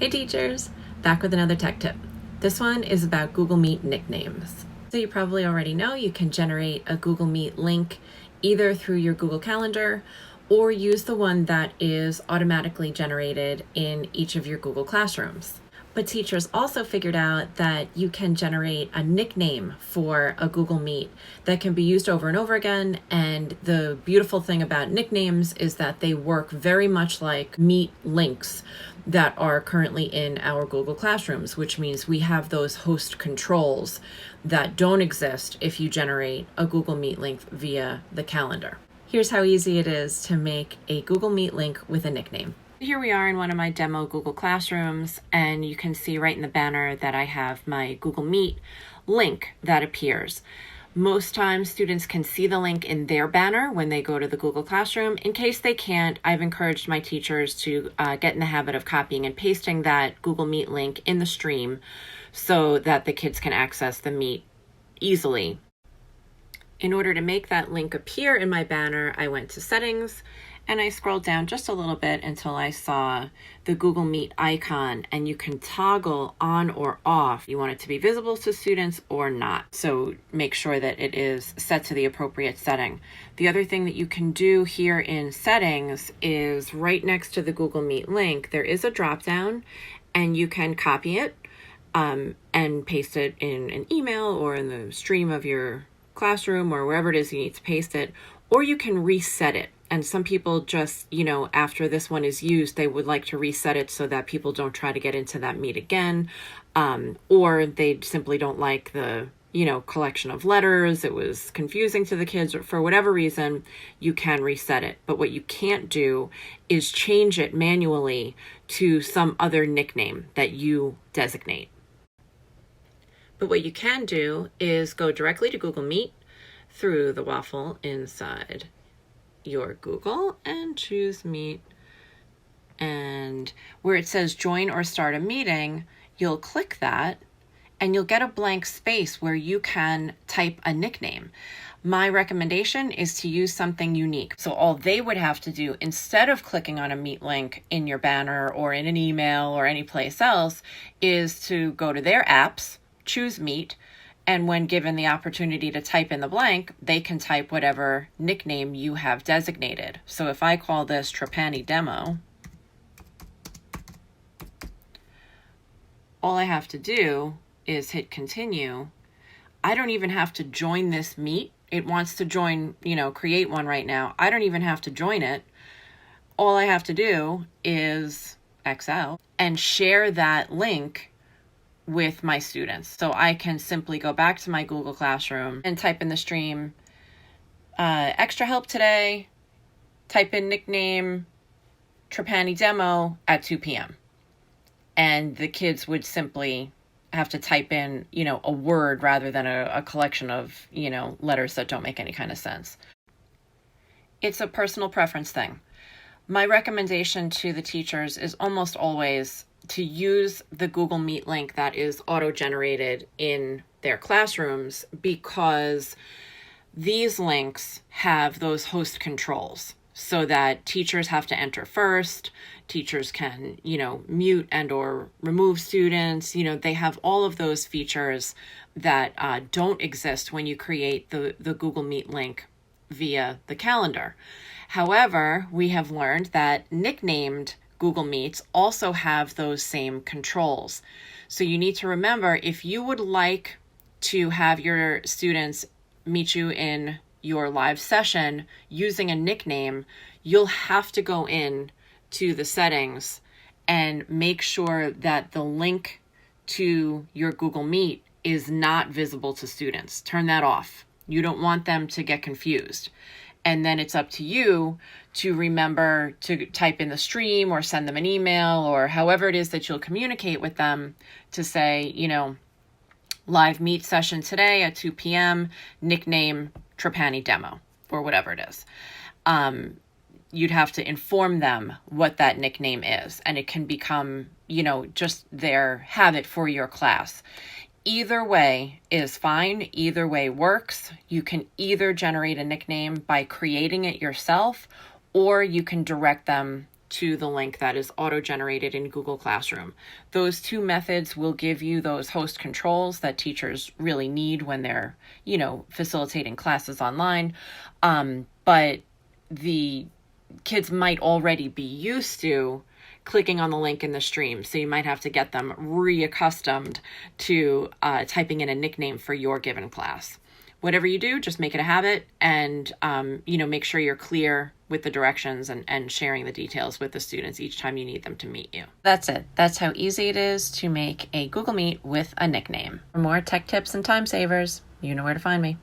Hey teachers, back with another tech tip. This one is about Google Meet nicknames. So you probably already know you can generate a Google Meet link either through your Google Calendar or use the one that is automatically generated in each of your Google Classrooms. But teachers also figured out that you can generate a nickname for a Google Meet that can be used over and over again. And the beautiful thing about nicknames is that they work very much like Meet links that are currently in our Google Classrooms, which means we have those host controls that don't exist if you generate a Google Meet link via the calendar. Here's how easy it is to make a Google Meet link with a nickname. Here we are in one of my demo Google Classrooms, and you can see right in the banner that I have my Google Meet link that appears. Most times students can see the link in their banner when they go to the Google Classroom. In case they can't, I've encouraged my teachers to get in the habit of copying and pasting that Google Meet link in the stream so that the kids can access the Meet easily. In order to make that link appear in my banner, I went to Settings and I scrolled down just a little bit until I saw the Google Meet icon, and you can toggle on or off. You want it to be visible to students or not. So make sure that it is set to the appropriate setting. The other thing that you can do here in Settings is right next to the Google Meet link, there is a drop down and you can copy it and paste it in an email or in the stream of your classroom or wherever it is you need to paste it, or you can reset it. And some people just, after this one is used, they would like to reset it so that people don't try to get into that Meet again, or they simply don't like the, collection of letters. It was confusing to the kids, or for whatever reason, you can reset it. But what you can't do is change it manually to some other nickname that you designate. But what you can do is go directly to Google Meet through the waffle inside your Google and choose Meet. And where it says join or start a meeting, you'll click that and you'll get a blank space where you can type a nickname. My recommendation is to use something unique. So all they would have to do, instead of clicking on a Meet link in your banner or in an email or any place else, is to go to their apps, choose Meet, and when given the opportunity to type in the blank, they can type whatever nickname you have designated. So if I call this Trapani Demo, all I have to do is hit continue. I don't even have to join this Meet. It wants to join, create one right now. I don't even have to join it. All I have to do is X out and share that link with my students. So I can simply go back to my Google Classroom and type in the stream, extra help today, type in nickname Trapani Demo at 2 p.m. And the kids would simply have to type in, a word rather than a collection of, letters that don't make any kind of sense. It's a personal preference thing. My recommendation to the teachers is almost always to use the Google Meet link that is auto-generated in their classrooms, because these links have those host controls so that teachers have to enter first. Teachers can, mute and or remove students. They have all of those features that don't exist when you create the Google Meet link via the calendar. However, we have learned that nicknamed Google Meets also have those same controls. So you need to remember, if you would like to have your students meet you in your live session using a nickname, you'll have to go in to the settings and make sure that the link to your Google Meet is not visible to students. Turn that off. You don't want them to get confused. And then it's up to you to remember to type in the stream or send them an email or however it is that you'll communicate with them to say, live Meet session today at 2 p.m., nickname Trapani Demo, or whatever it is. You'd have to inform them what that nickname is, and it can become, just their habit for your class. Either way is fine. Either way works. You can either generate a nickname by creating it yourself, or you can direct them to the link that is auto-generated in Google Classroom. Those two methods will give you those host controls that teachers really need when they're, facilitating classes online. But the kids might already be used to clicking on the link in the stream. So you might have to get them reaccustomed to typing in a nickname for your given class. Whatever you do, just make it a habit and, make sure you're clear with the directions and sharing the details with the students each time you need them to meet you. That's it. That's how easy it is to make a Google Meet with a nickname. For more tech tips and time savers, you know where to find me.